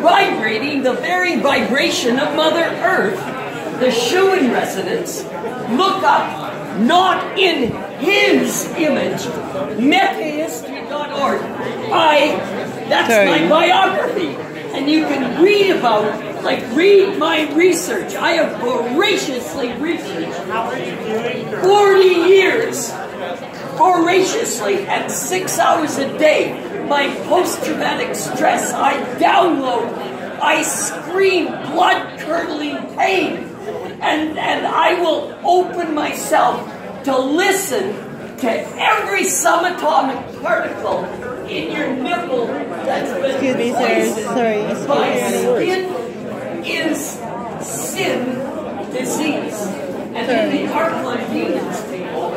Vibrating the very vibration of Mother Earth, the Schumann resonance, look up, not in his image, metahistory.org. That's my biography. And you can read about, read my research. I have voraciously researched 40 years, voraciously, and 6 hours a day. My post-traumatic stress, I download, I scream blood-curdling pain, and I will open myself to listen to every subatomic particle in your nipple that's been Excuse me, sir. Sorry. My skin is sin disease. And in the Arcline demons table,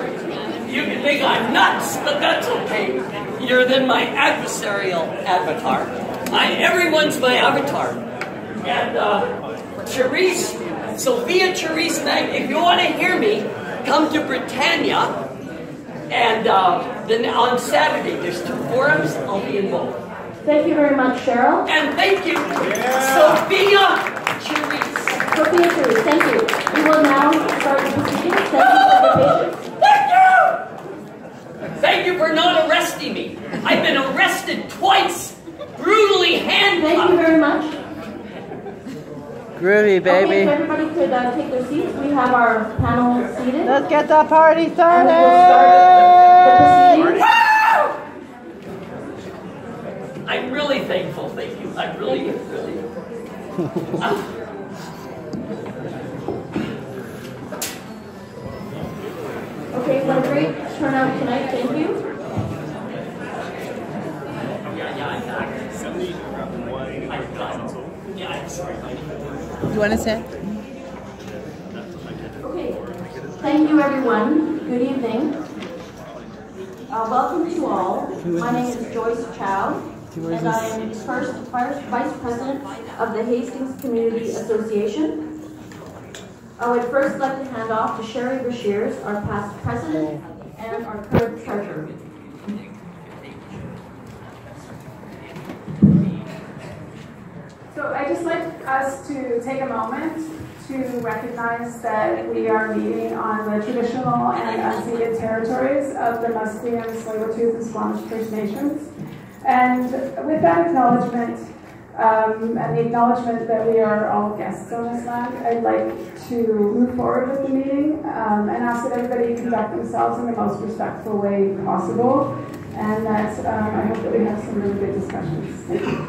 you can think I'm nuts, but that's okay. You're then my adversarial avatar. Everyone's my avatar. And Sophia Therese Mag, if you want to hear me, come to Britannia. And then on Saturday, there's 2 forums. I'll be in both. Thank you very much, Cheryl. And thank you, Sophia Therese. Sophia Therese, thank you. We will now start the proceedings. Thank you for your patience. Thank you! Thank you for not arresting me. I've been arrested twice, brutally handcuffed. Thank you very much. Groovy, baby. Okay, if everybody could take their seats. We have our panel seated. Let's get the party started! And we'll start the proceedings. I'm really thankful, thank you. I'm really. Okay, what a great turnout tonight. Thank you. You want to say? Okay, thank you everyone. Good evening. Welcome to all. My name is Joyce Chow, and I am the first Vice President of the Hastings Community Association. I would first like to hand off to Sherry Bashirs, our past President and our current Treasurer. So I'd just like us to take a moment to recognize that we are meeting on the traditional and unceded territories of the Musqueam, Tsleil-Waututh, and Squamish First Nations. And with that acknowledgement, and the acknowledgement that we are all guests on this land, I'd like to move forward with the meeting and ask that everybody conduct themselves in the most respectful way possible, and that I hope that we have some really good discussions. Thank you.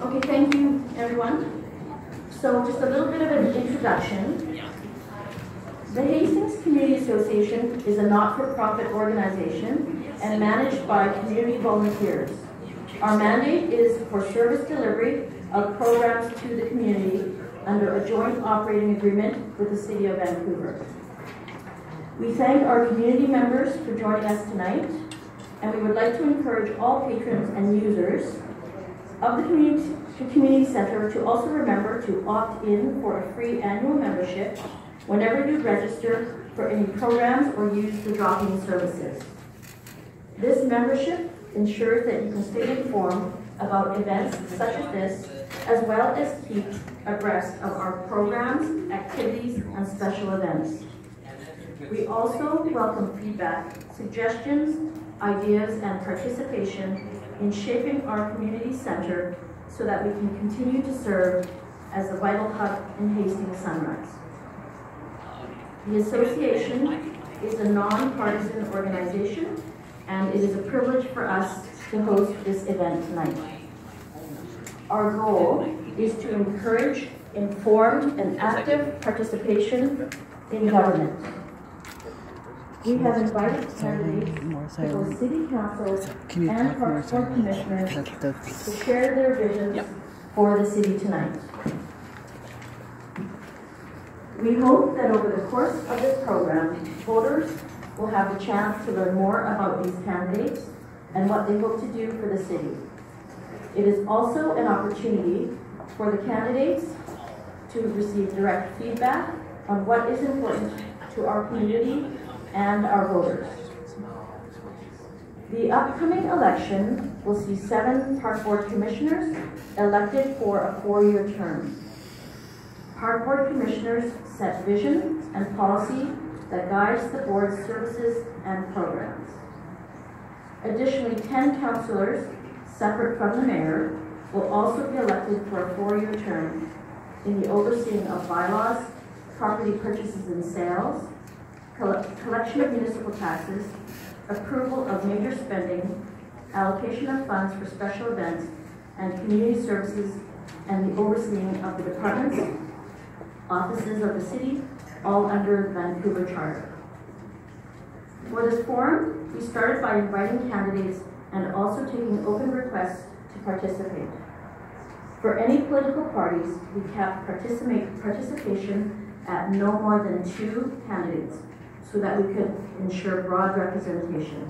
Okay, thank you, everyone. So just a little bit of an introduction. The Hastings Community Association is a not-for-profit organization and managed by community volunteers. Our mandate is for service delivery of programs to the community under a joint operating agreement with the City of Vancouver. We thank our community members for joining us tonight, and we would like to encourage all patrons and users of the community center to also remember to opt in for a free annual membership whenever you register for any programs or use the drop-in services. This membership ensures that you can stay informed about events such as this, as well as keep abreast of our programs, activities, and special events. We also welcome feedback, suggestions, ideas, and participation in shaping our community center so that we can continue to serve as a vital hub in Hastings Sunrise. The association is a non-partisan organization, and it is a privilege for us to host this event tonight. Our goal is to encourage informed and active participation in government. We have invited candidates to both City Council and Park Board Commissioners to share their visions for the city tonight. We hope that over the course of this program, voters will have the chance to learn more about these candidates and what they hope to do for the city. It is also an opportunity for the candidates to receive direct feedback on what is important to our community and our voters. The upcoming election will see 7 Park Board Commissioners elected for a 4-year term. Park Board Commissioners set vision and policy that guides the board's services and programs. Additionally, 10 councillors, separate from the mayor, will also be elected for a 4-year term in the overseeing of bylaws, property purchases and sales, collection of municipal taxes, approval of major spending, allocation of funds for special events, and community services, and the overseeing of the departments, offices of the city, all under the Vancouver Charter. For this forum, we started by inviting candidates and also taking open requests to participate. For any political parties, we kept participation at no more than 2 candidates so that we could ensure broad representation.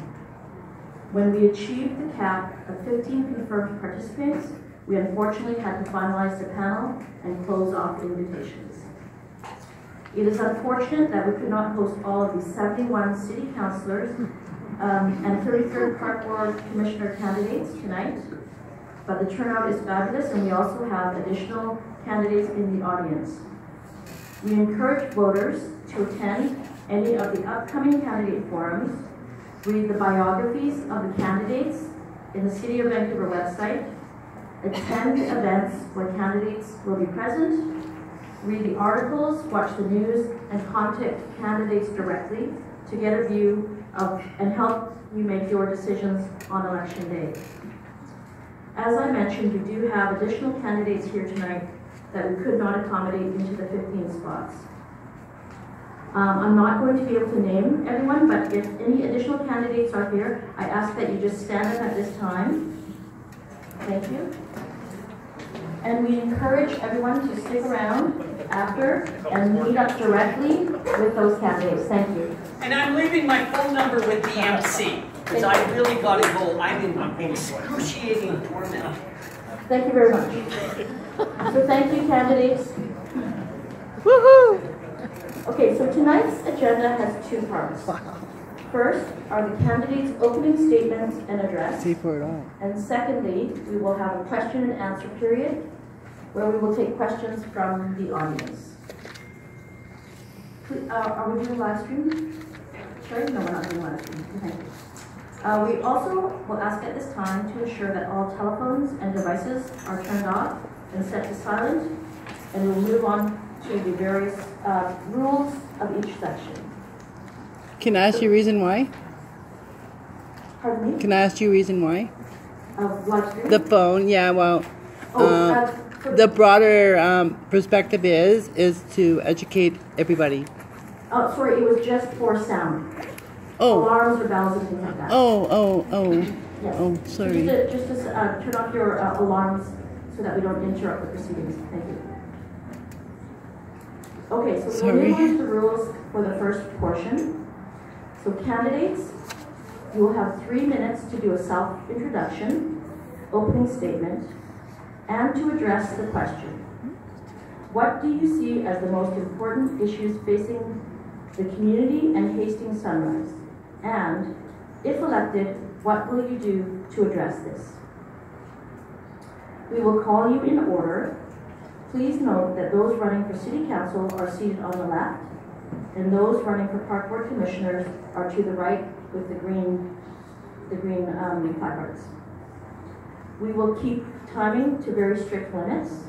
When we achieved the cap of 15 confirmed participants, we unfortunately had to finalize the panel and close off invitations. It is unfortunate that we could not host all of the 71 city councillors and 33rd Park Board Commissioner candidates tonight, but the turnout is fabulous, and we also have additional candidates in the audience. We encourage voters to attend any of the upcoming candidate forums, read the biographies of the candidates in the City of Vancouver website, attend events where candidates will be present, read the articles, watch the news, and contact candidates directly to get a view of and help you make your decisions on election day. As I mentioned, we do have additional candidates here tonight that we could not accommodate into the 15 spots. I'm not going to be able to name everyone, but if any additional candidates are here, I ask that you just stand up at this time. Thank you. And we encourage everyone to stick around after and meet up directly with those candidates. Thank you. And I'm leaving my phone number with the MC, because I really got to go. I'm in excruciating torment. Thank you very much. So thank you, candidates. Woohoo! Okay, so tonight's agenda has 2 parts. First are the candidates' opening statements and address. And secondly, we will have a question and answer period where we will take questions from the audience. Are we doing live stream? Sorry? No, we're not doing live stream. Okay. We also will ask at this time to ensure that all telephones and devices are turned off and set to silent, and we'll move on to the various rules of each section. Can I ask you a reason why? Pardon me? Can I ask you a reason why? Live stream? The phone, yeah, well, the broader perspective is to educate everybody. Oh, sorry, it was just for sound. Oh. Alarms or bells and things like that. Oh. Yes. Oh, sorry. Just to turn off your alarms so that we don't interrupt the proceedings. Thank you. Okay, so we'll move on to the rules for the first portion. So candidates, you will have 3 minutes to do a self-introduction, opening statement, and to address the question. What do you see as the most important issues facing the community and Hastings Sunrise? And, if elected, what will you do to address this? We will call you in order. Please note that those running for City Council are seated on the left, and those running for Park Board Commissioners are to the right with the green placards. We will keep timing to very strict limits.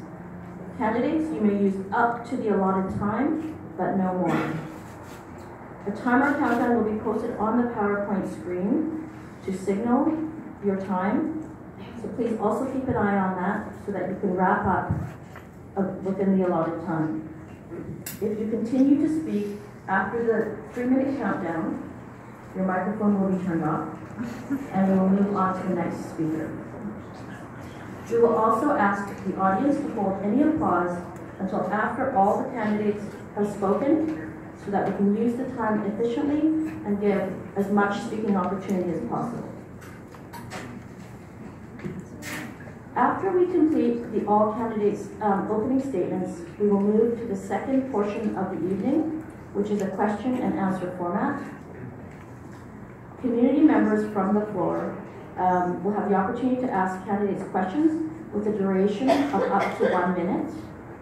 Candidates, you may use up to the allotted time, but no more. A timer countdown will be posted on the PowerPoint screen to signal your time. So please also keep an eye on that so that you can wrap up within the allotted time. If you continue to speak after the 3-minute countdown, your microphone will be turned off, and we will move on to the next speaker. We will also ask the audience to hold any applause until after all the candidates have spoken, so that we can use the time efficiently and give as much speaking opportunity as possible. After we complete all candidates' opening statements, we will move to the second portion of the evening, which is a question and answer format. Community members from the floor will have the opportunity to ask candidates questions with a duration of up to 1 minute,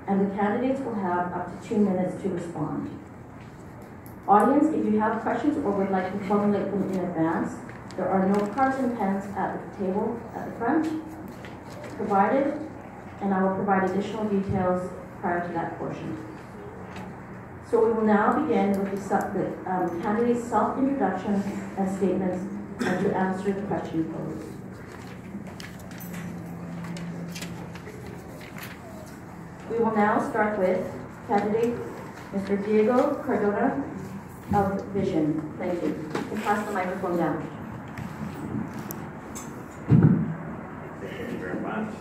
and the candidates will have up to 2 minutes to respond. Audience, if you have questions or would like to formulate them in advance, there are note cards and pens at the table at the front provided, and I will provide additional details prior to that portion. So we will now begin with the candidate's self-introduction and statements and to answer the question posed. We will now start with candidate Mr. Diego Cardona of Vision. Thank you. You can pass the microphone down. Thank you very much.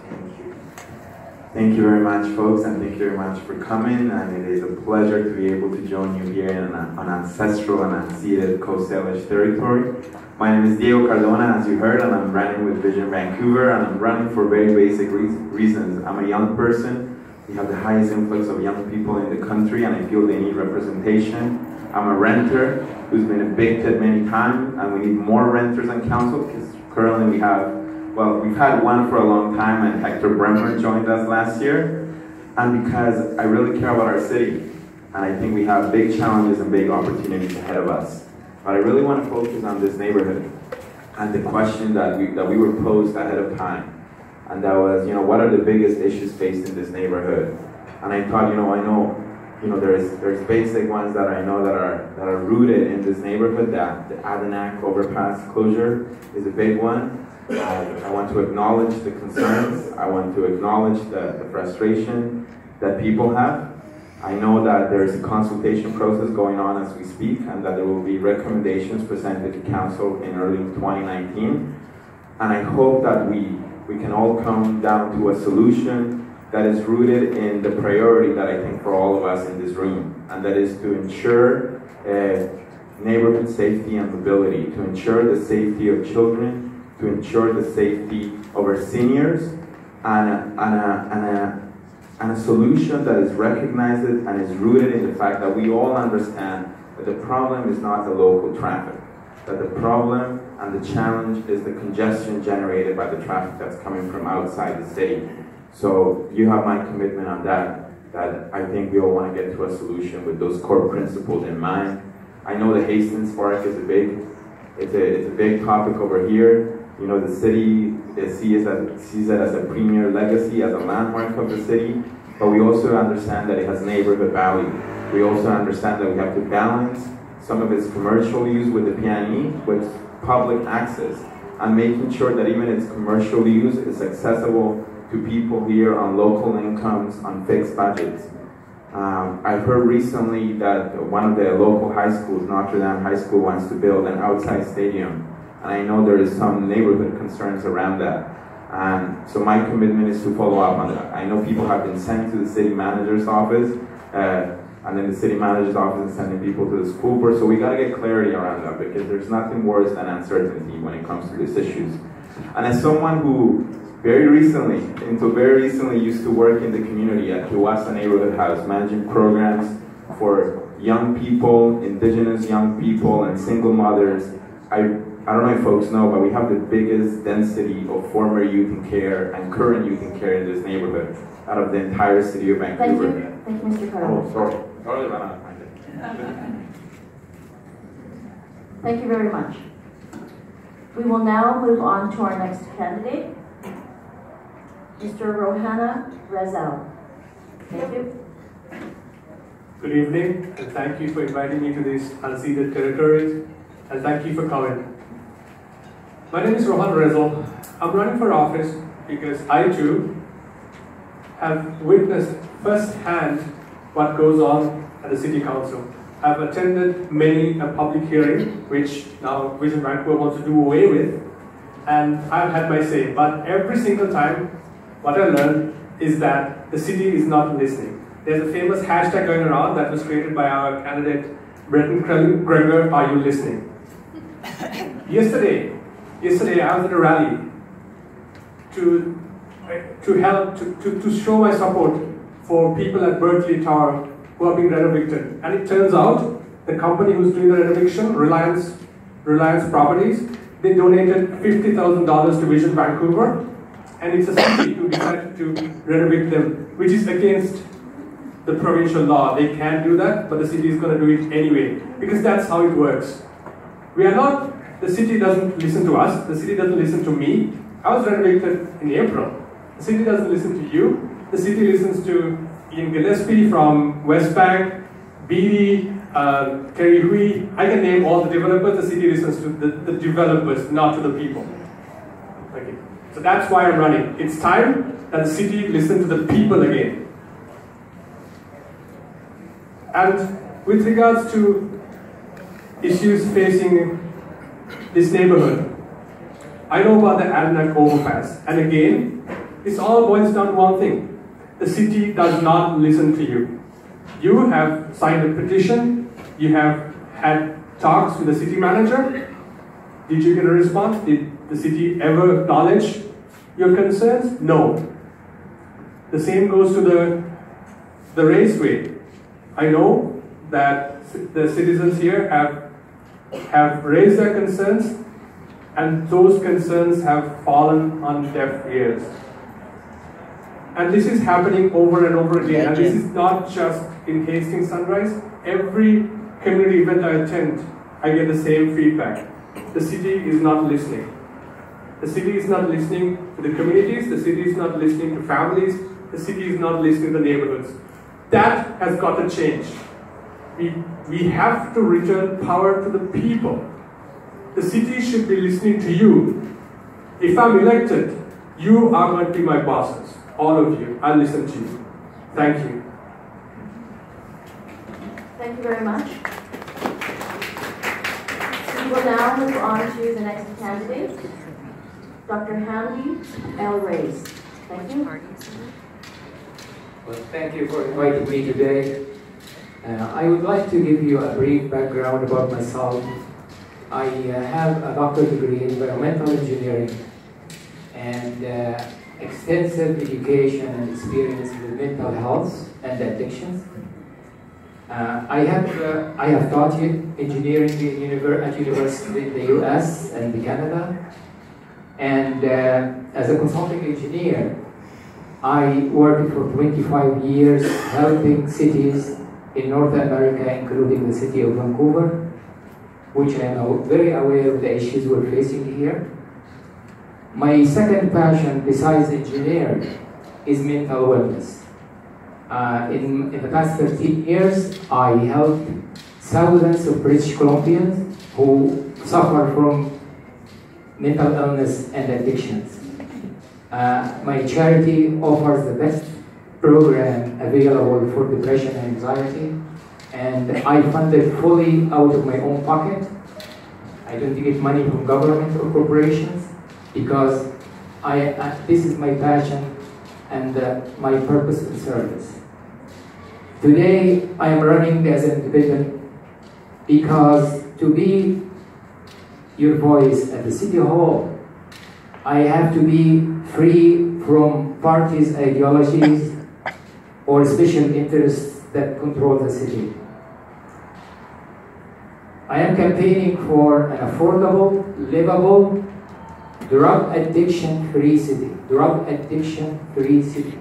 Thank you very much, folks, and thank you very much for coming. And it is a pleasure to be able to join you here on ancestral and unceded Coast Salish territory. My name is Diego Cardona, as you heard, and I'm running with Vision Vancouver, and I'm running for very basic reasons. I'm a young person. We have the highest influx of young people in the country, and I feel they need representation. I'm a renter who's been evicted many times, and we need more renters on council, because currently we've had one for a long time, and Hector Bremer joined us last year, and because I really care about our city, and I think we have big challenges and big opportunities ahead of us. But I really want to focus on this neighborhood, and the question that we were posed ahead of time. And that was, what are the biggest issues faced in this neighborhood? And I thought, I know, there's basic ones that I know that are rooted in this neighborhood. That the Adenac overpass closure is a big one. I want to acknowledge the concerns. I want to acknowledge the frustration that people have. I know that there is a consultation process going on as we speak, and that there will be recommendations presented to council in early 2019. And I hope that we can all come down to a solution that is rooted in the priority that I think for all of us in this room, and that is to ensure neighborhood safety and mobility, to ensure the safety of children, to ensure the safety of our seniors, and a solution that is recognized and is rooted in the fact that we all understand that the problem is not the local traffic, that the problem and the challenge is the congestion generated by the traffic that's coming from outside the city. So you have my commitment on that I think we all want to get to a solution with those core principles in mind. I know the Hastings Park is it's a big topic over here. The city sees it as a premier legacy, as a landmark of the city, but we also understand that it has neighborhood value. We also understand that we have to balance some of its commercial use with the PNE, with public access, and making sure that even its commercial use is accessible to people here on local incomes, on fixed budgets. I've heard recently that one of the local high schools, Notre Dame High School, wants to build an outside stadium, and I know there is some neighborhood concerns around that. And so my commitment is to follow up on that. I know people have been sent to the city manager's office, and then the city manager's office is sending people to the school board. So we got to get clarity around that, because there's nothing worse than uncertainty when it comes to these issues. And as someone who very recently used to work in the community at Kiwasa Neighborhood House, managing programs for young people, indigenous young people, and single mothers, I don't know if folks know, but we have the biggest density of former youth in care and current youth in care in this neighborhood out of the entire city of Vancouver. Thank you, Mr. Cardona. Oh, sorry. Sorry about that. Thank you very much. We will now move on to our next candidate, Mr. Rohana Razel. Thank you. Good evening, and thank you for inviting me to these unceded territories, and thank you for coming. My name is Rohan Razel. I'm running for office because I too have witnessed firsthand what goes on at the City Council. I've attended many a public hearing, which now Vision Vancouver wants to do away with, and I've had my say. But every single time, what I learned is that the city is not listening. There's a famous hashtag going around that was created by our candidate, Breton Gregor, "Are you listening?" Yesterday I was at a rally to show my support for people at Berkeley Tower who are being evicted. And it turns out the company who's doing the renovation, Reliance Properties, they donated $50,000 to Vision Vancouver, and it's a city who decided to renovate them, which is against the provincial law. They can't do that, but the city is going to do it anyway, because that's how it works. The city doesn't listen to us, the city doesn't listen to me. I was renovated in April. The city doesn't listen to you. The city listens to Ian Gillespie from Westbank, BD, Terry Hui. I can name all the developers. The city listens to the developers, not to the people. Okay. So that's why I'm running. It's time that the city listen to the people again. And with regards to issues facing this neighborhood, I know about the Adanac overpass, and again, this all boils down to one thing. The city does not listen to you. You have signed a petition, you have had talks with the city manager. Did you get a response? Did the city ever acknowledge your concerns? No. The same goes to the raceway. I know that the citizens here have raised their concerns, and those concerns have fallen on deaf ears. And this is happening over and over again. And this is not just in Hastings Sunrise. Every community event I attend, I get the same feedback. The city is not listening. The city is not listening to the communities. The city is not listening to families. The city is not listening to the neighborhoods. That has got to change. We have to return power to the people. The city should be listening to you. If I'm elected, you are going to be my bosses. All of you. I'll listen to you. Thank you. Thank you very much. We will now move on to the next candidate, Dr. Hamdi El Reyes. Thank you. Well, thank you for inviting me today. I would like to give you a brief background about myself. I have a doctorate degree in environmental engineering and extensive education and experience with mental health and addictions. I have taught engineering at universities in the US and Canada, and as a consulting engineer, I worked for 25 years helping cities in North America, including the city of Vancouver, which I am very aware of the issues we're facing here. My second passion, besides engineering, is mental wellness. In the past 13 years, I helped thousands of British Columbians who suffer from mental illness and addictions. My charity offers the best program available for depression and anxiety, and I fund it fully out of my own pocket. I don't get money from government or corporations because this is my passion and my purpose in service. Today, I am running as an independent because to be your voice at the City Hall, I have to be free from parties' ideologies or special interests that control the city. I am campaigning for an affordable, livable, drug addiction-free city. Drug addiction-free city.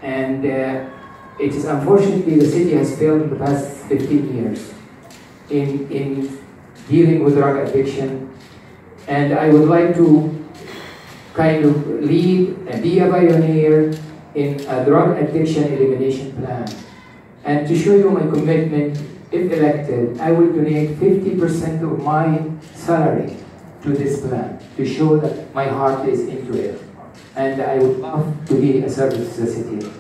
And it is unfortunately the city has failed in the past 15 years in dealing with drug addiction. And I would like to kind of lead and be a pioneer in a drug addiction elimination plan. And to show you my commitment, if elected, I will donate 50% of my salary to this plan to show that my heart is into it. And I would love to be a service to the city.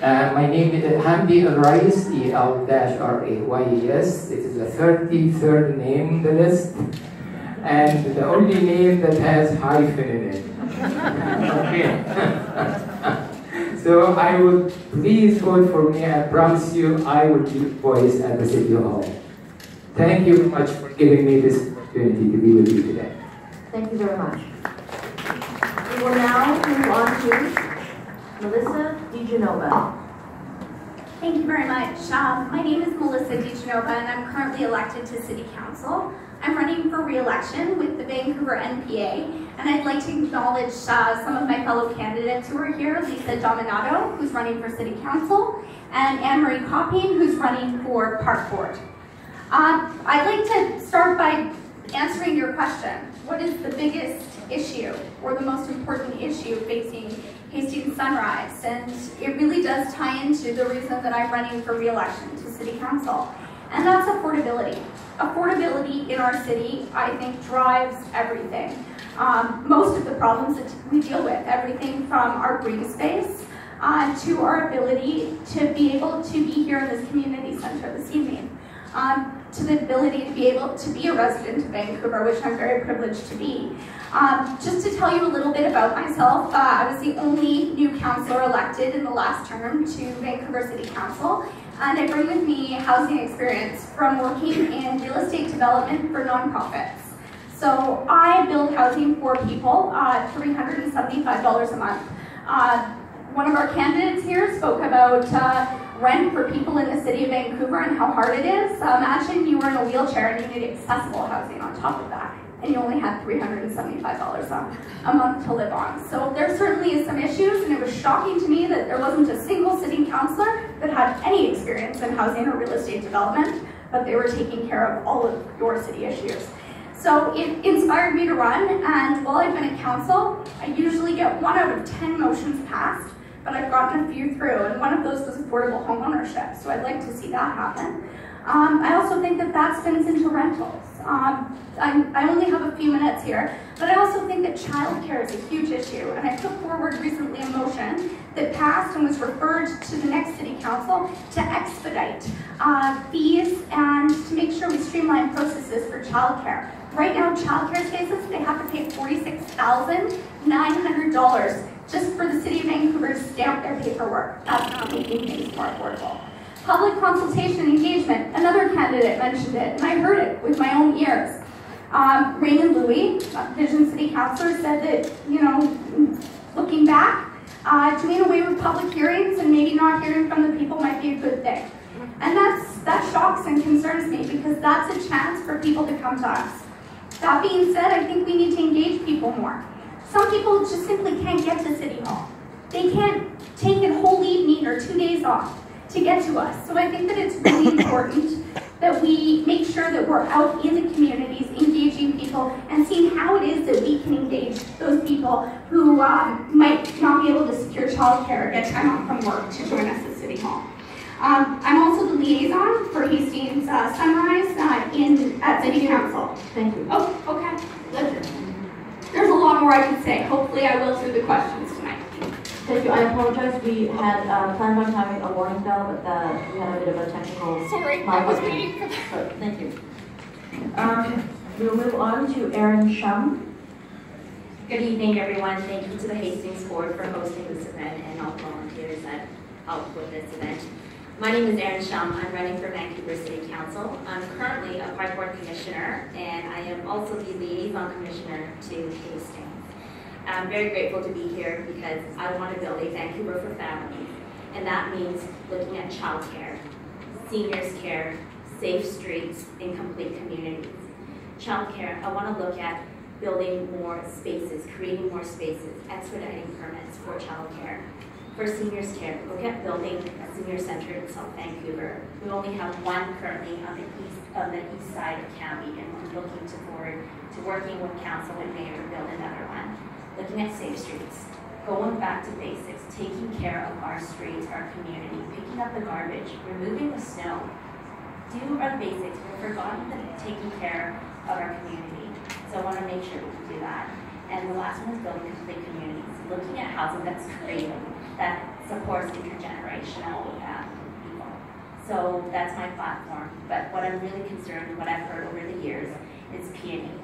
My name is Hamdi El Reyes, E-L-R-A-Y-E-S. It is the 33rd name in the list, and the only name that has hyphen in it. Okay. So I would please vote for me. I promise you I will be voice at the City Hall. Thank you very much for giving me this opportunity to be with you today. Thank you very much. We will now move on to Melissa DiGenova. Thank you very much. My name is Melissa DiGenova, and I'm currently elected to City Council. I'm running for re-election with the Vancouver NPA, and I'd like to acknowledge some of my fellow candidates who are here, Lisa Dominato, who's running for City Council, and Anne-Marie Copping, who's running for Park Board. I'd like to start by answering your question. What is the biggest issue or the most important issue facing Hastings Sunrise? And it really does tie into the reason that I'm running for re-election to City Council, and that's affordability. Affordability in our city, I think, drives everything. Most of the problems that we deal with, everything from our green space to our ability to be able to be here in this community center this evening, to the ability to be able to be a resident of Vancouver, which I'm very privileged to be. Just to tell you a little bit about myself, I was the only new councillor elected in the last term to Vancouver City Council, and I bring with me housing experience from working in real estate development for nonprofits. So I build housing for people, $375 a month. One of our candidates here spoke about rent for people in the city of Vancouver and how hard it is. Imagine you were in a wheelchair and you needed accessible housing on top of that, and you only had $375 a month to live on. So there certainly is some issues, and it was shocking to me that there wasn't a single city councillor that had any experience in housing or real estate development, but they were taking care of all of your city issues. So it inspired me to run, and while I've been at council, I usually get 1 out of 10 motions passed, but I've gotten a few through, and one of those was affordable home ownership, so I'd like to see that happen. I also think that that spins into rentals. I only have a few minutes here, but I also think that childcare is a huge issue, and I put forward recently a motion that passed and was referred to the next city council to expedite fees and to make sure we streamline processes for childcare. Right now, childcare spaces, they have to pay $46,900 just for the city of Vancouver to stamp their paperwork. That's not making things more affordable. Public consultation and engagement, another candidate mentioned it, and I heard it with my own ears. Raymond Louie, Vision City Councillor, said that, you know, looking back, doing away with public hearings and maybe not hearing from the people might be a good thing. And that shocks and concerns me, because that's a chance for people to come to us. That being said, I think we need to engage people more. Some people just simply can't get to City Hall. They can't take a whole evening or 2 days off to get to us. So I think that it's really important that we make sure that we're out in the communities, engaging people, and seeing how it is that we can engage those people who might not be able to secure childcare or get time off from work to join us at City Hall. I'm also the liaison for Hastings Sunrise at City Council. Thank you. Oh, okay. There's a lot more I could say. Hopefully I will through the questions tonight. Thank you. I apologize. We had planned on having a warning bell, but we had a bit of a technical. Sorry, I was waiting for that. So, thank you. We'll move on to Erin Shum. Good evening, everyone. Thank you to the Hastings Board for hosting this event and all the volunteers that helped with this event. My name is Erin Shum. I'm running for Vancouver City Council. I'm currently a Park Board Commissioner, and I am also the Liaison Commissioner to Hastings. I'm very grateful to be here because I want to build a Vancouver for families, and that means looking at childcare, seniors care, safe streets, and complete communities. Childcare, I want to look at building more spaces, creating more spaces, expediting permits for childcare. For seniors care, look at building a senior center in South Vancouver. We only have one currently on the east side of county, and we're looking forward to working with council and mayor to build another one. Looking at safe streets, going back to basics, taking care of our streets, our community, picking up the garbage, removing the snow. Do our basics. We've forgotten taking care of our community. So I want to make sure we can do that. And the last one is building complete communities. Looking at housing that's creative, that supports intergenerational people. So that's my platform. But what I'm really concerned, what I've heard over the years, is PNE.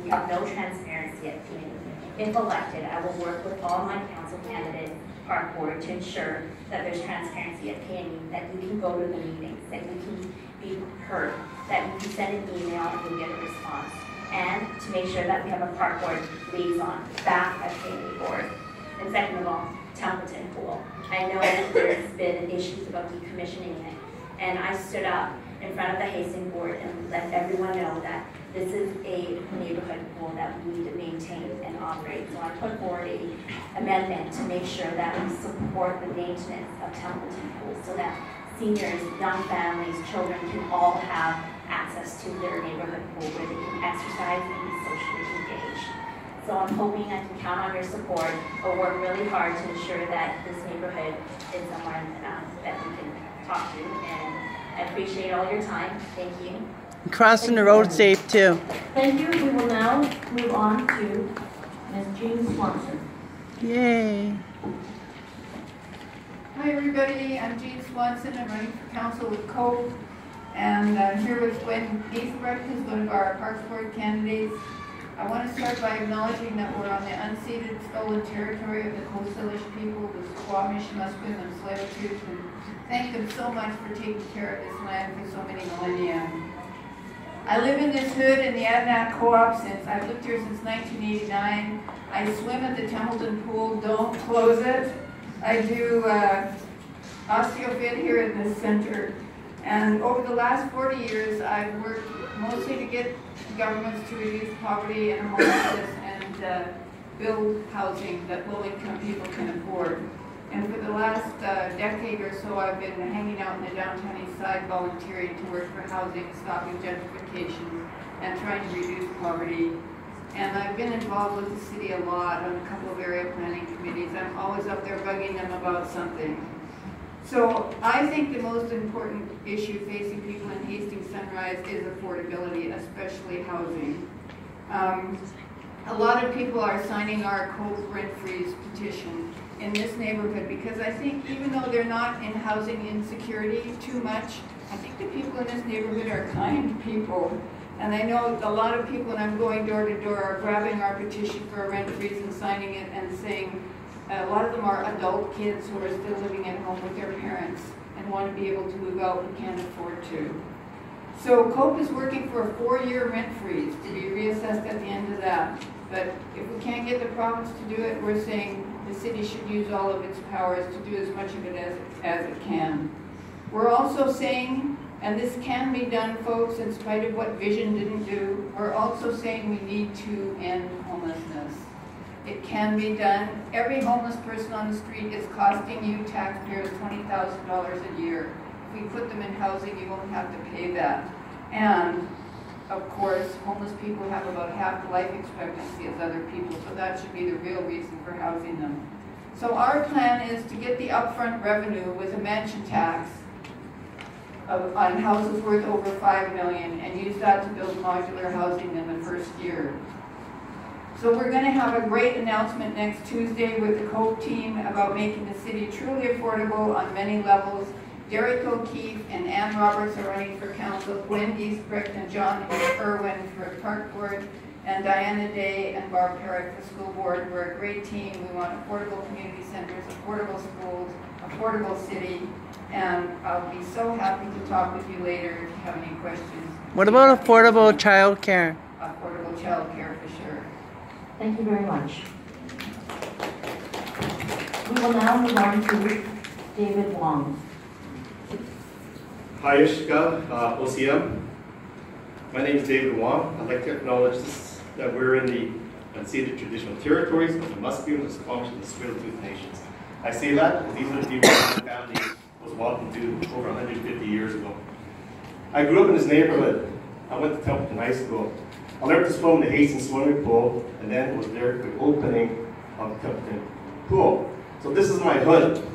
We have no transparency at PNE. If elected, I will work with all my council candidates, Park Board, to ensure that there's transparency at PNE, that you can go to the meetings, that you can be heard, that you can send an email and you get a response, and to make sure that we have a Park Board liaison back at PNE Board. And second of all, Templeton Pool. I know that there's been issues about decommissioning it, and I stood up in front of the Hastings board and let everyone know that this is a neighborhood pool that we need to maintain and operate. So I put forward an amendment to make sure that we support the maintenance of Templeton Pool so that seniors, young families, children can all have access to their neighborhood pool where they can exercise and be socially engaged. So I'm hoping I can count on your support, but work really hard to ensure that this neighborhood is somewhere that we can talk to. And I appreciate all your time. Thank you. Crossing the road safe too. Thank you. We will now move on to Ms. Jean Swanson. Yay. Hi everybody, I'm Jean Swanson. I'm running for council with COPE, and I'm here with Gwen Giesbrecht, who's one of our Parks Board candidates. I want to start by acknowledging that we're on the unceded stolen territory of the Coast Salish people, the Squamish, Musqueam, and Tsleil-Waututh, and thank them so much for taking care of this land for so many millennia. I live in this hood in the Adanac Co-op since I've lived here since 1989. I swim at the Templeton Pool. Don't close it. I do osteofit here in this center. And over the last 40 years, I've worked mostly to get governments to reduce poverty and homelessness and build housing that low-income people can afford. And for the last decade or so, I've been hanging out in the downtown east side volunteering to work for housing, stopping gentrification, and trying to reduce poverty. And I've been involved with the city a lot on a couple of area planning committees. I'm always up there bugging them about something. So I think the most important issue facing people in Hastings Sunrise is affordability, especially housing. A lot of people are signing our COPE Rent Freeze petition in this neighborhood because I think even though they're not in housing insecurity too much, I think the people in this neighborhood are kind people. And I know a lot of people, when I'm going door to door, are grabbing our petition for a rent freeze and signing it and saying, a lot of them are adult kids who are still living at home with their parents and want to be able to move out and can't afford to. So COPE is working for a 4-year rent freeze to be reassessed at the end of that. But if we can't get the province to do it, we're saying the city should use all of its powers to do as much of it as it can. We're also saying, and this can be done, folks, in spite of what Vision didn't do, we're also saying we need to end homelessness. It can be done. Every homeless person on the street is costing you taxpayers $20,000 a year. If we put them in housing, you won't have to pay that. And of course, homeless people have about half the life expectancy as other people, so that should be the real reason for housing them. So our plan is to get the upfront revenue with a mansion tax on houses worth over $5 million and use that to build modular housing in the first year. So we're going to have a great announcement next Tuesday with the COPE team about making the city truly affordable on many levels. Derek O'Keefe and Ann Roberts are running for council, Gwen Giesbrecht and John Irwin for Park Board, and Diana Day and Barb Herrick for School Board. We're a great team. We want affordable community centers, affordable schools, affordable city, and I'll be so happy to talk with you later if you have any questions. What about affordable child care? Affordable child care for sure. Thank you very much. We will now move on to David Wong. Hi, Ishka, OCM. My name is David Wong. I'd like to acknowledge that we're in the unceded traditional territories of the Musqueam, the Squamish, and the Tsleil-Waututh nations. I say that because these are the people my family was welcomed to over 150 years ago. I grew up in this neighborhood. I went to Templeton High School. I learned to swim in the Hastings swimming pool, and then was there for the opening of the Templeton Pool. So this is my hood.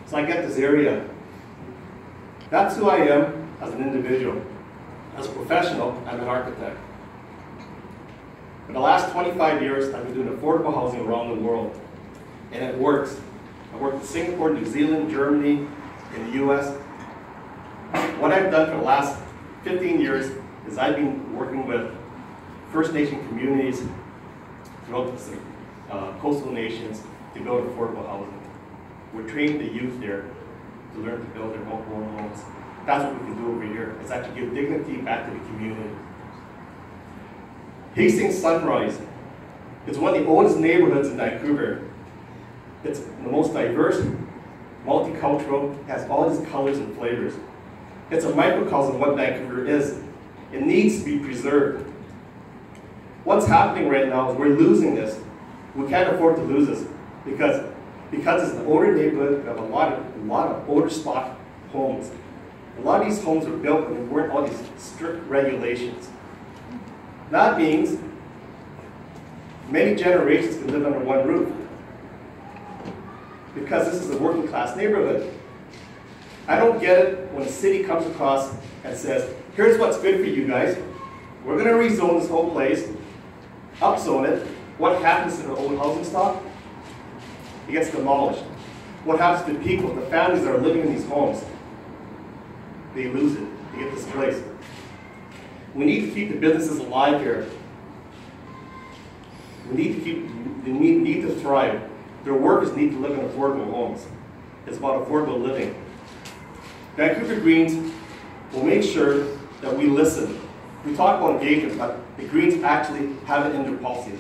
So I get this area. That's who I am as an individual. As a professional, I'm an architect. For the last 25 years, I've been doing affordable housing around the world, and it works. I worked in Singapore, New Zealand, Germany, in the US. What I've done for the last 15 years is I've been working with First Nation communities throughout the coastal nations to build affordable housing. We're training the youth there to learn to build their own homes. That's what we can do over here, is actually give dignity back to the community. Hastings Sunrise is one of the oldest neighborhoods in Vancouver. It's the most diverse, multicultural, has all these colors and flavors. It's a microcosm of what Vancouver is. It needs to be preserved. What's happening right now is we're losing this. We can't afford to lose this because it's an older neighborhood. We have a lot of older spot homes. A lot of these homes were built when there weren't all these strict regulations. That means many generations can live under one roof because this is a working class neighborhood. I don't get it when the city comes across and says, here's what's good for you guys. We're going to rezone this whole place, upzone it. What happens to the old housing stock? It gets demolished. What happens to the people, the families that are living in these homes? They lose it. They get displaced. We need to keep the businesses alive here. We need to they need to thrive. Their workers need to live in affordable homes. It's about affordable living. Vancouver Greens will make sure that we listen. We talk about engagement, but the Greens actually have it in their policy.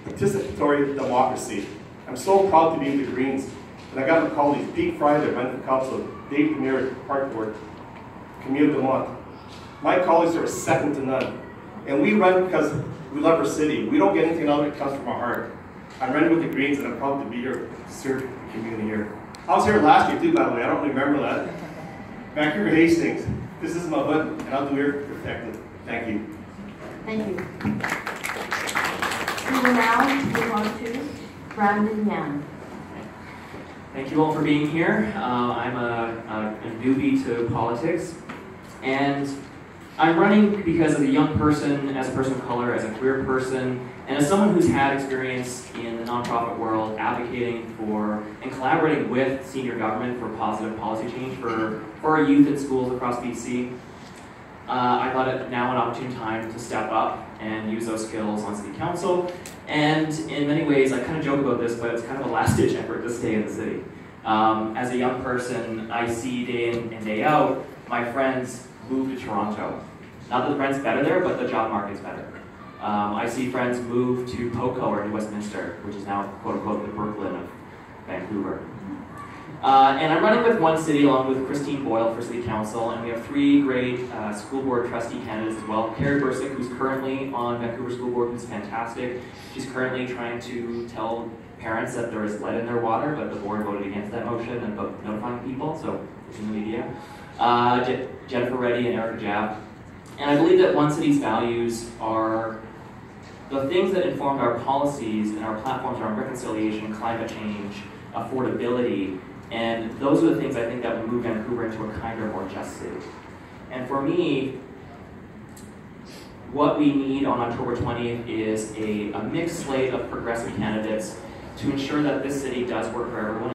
Participatory democracy. I'm so proud to be with the Greens. And I got my colleagues, Pete Fry, that ran for council, Dave Premier, Park Board, Camille Demont. My colleagues are second to none. And we run because we love our city. We don't get anything out of it that comes from our heart. I'm running with the Greens and I'm proud to be here to serve the community here. I was here last year too, by the way. I don't remember that. Vancouver Hastings. This is my hood, and I'll do here protected. Thank you. Thank you. We will now move on to Brandon Yan. Thank you all for being here. I'm a newbie to politics, and I'm running because as a young person, as a person of color, as a queer person, and as someone who's had experience in the nonprofit world advocating for and collaborating with senior government for positive policy change for our youth in schools across BC, I thought it now an opportune time to step up and use those skills on city council. And in many ways, I kind of joke about this, but it's kind of a last-ditch effort to stay in the city. As a young person, I see day in and day out my friends move to Toronto. Not that the rent's better there, but the job market's better. I see friends move to Poco or to Westminster, which is now, quote-unquote, the Brooklyn of Vancouver. And I'm running with One City along with Christine Boyle for City Council, and we have 3 great school board trustee candidates as well. Carrie Bursick, who's currently on Vancouver School Board, who's fantastic. She's currently trying to tell parents that there is lead in their water, but the board voted against that motion and about notifying people, so it's in the media. Jennifer Reddy and Erica Jab. And I believe that One City's values are the things that informed our policies and our platforms around reconciliation, climate change, affordability, and those are the things I think that will move Vancouver into a kinder, more just city. And for me, what we need on October 20th is a mixed slate of progressive candidates to ensure that this city does work for everyone.